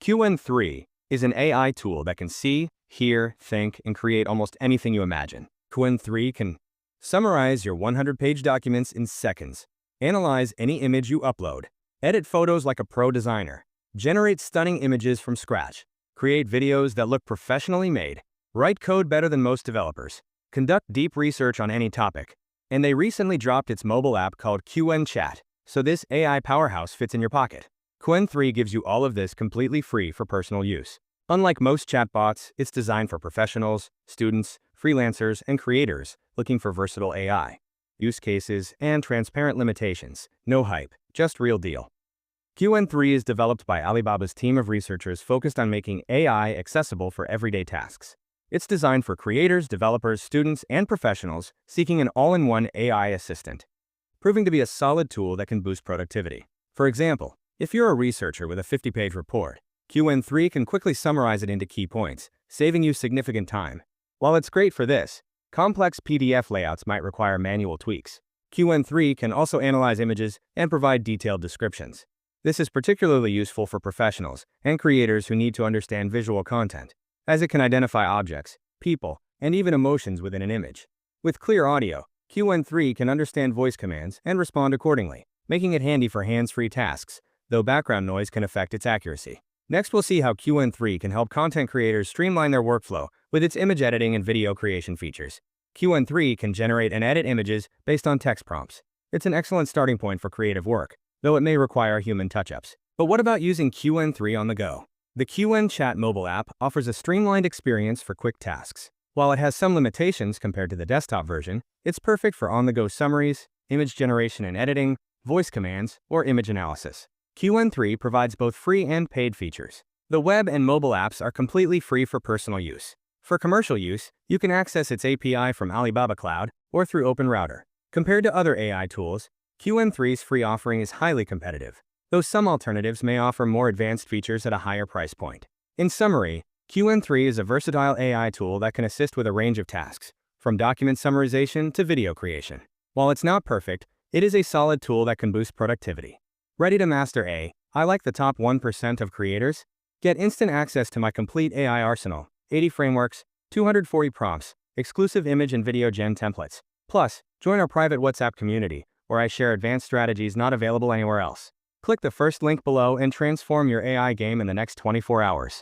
QWEN 3 is an AI tool that can see, hear, think, and create almost anything you imagine. QWEN 3 can summarize your 100-page documents in seconds, analyze any image you upload, edit photos like a pro designer, generate stunning images from scratch, create videos that look professionally made, write code better than most developers, conduct deep research on any topic, and they recently dropped its mobile app called QWEN Chat, so this AI powerhouse fits in your pocket. QWEN 3 gives you all of this completely free for personal use. Unlike most chatbots, it's designed for professionals, students, freelancers, and creators looking for versatile AI use cases and transparent limitations. No hype, just real deal. QWEN 3 is developed by Alibaba's team of researchers focused on making AI accessible for everyday tasks. It's designed for creators, developers, students, and professionals seeking an all-in-one AI assistant, proving to be a solid tool that can boost productivity. For example, if you're a researcher with a 50-page report, QWEN 3 can quickly summarize it into key points, saving you significant time. While it's great for this, complex PDF layouts might require manual tweaks. QWEN 3 can also analyze images and provide detailed descriptions. This is particularly useful for professionals and creators who need to understand visual content, as it can identify objects, people, and even emotions within an image. With clear audio, QWEN 3 can understand voice commands and respond accordingly, making it handy for hands-free tasks, though background noise can affect its accuracy. Next, we'll see how QWEN 3 can help content creators streamline their workflow with its image editing and video creation features. QWEN 3 can generate and edit images based on text prompts. It's an excellent starting point for creative work, though it may require human touch-ups. But what about using QWEN 3 on the go? The QWEN Chat Mobile App offers a streamlined experience for quick tasks. While it has some limitations compared to the desktop version, it's perfect for on-the-go summaries, image generation and editing, voice commands, or image analysis. QWEN 3 provides both free and paid features. The web and mobile apps are completely free for personal use. For commercial use, you can access its API from Alibaba Cloud or through OpenRouter. Compared to other AI tools, QWEN 3's free offering is highly competitive, though some alternatives may offer more advanced features at a higher price point. In summary, QWEN 3 is a versatile AI tool that can assist with a range of tasks, from document summarization to video creation. While it's not perfect, it is a solid tool that can boost productivity. Ready to master AI like the top 1% of creators? Get instant access to my complete AI arsenal, 80 frameworks, 240 prompts, exclusive image and video gen templates. Plus, join our private WhatsApp community, where I share advanced strategies not available anywhere else. Click the first link below and transform your AI game in the next 24 hours.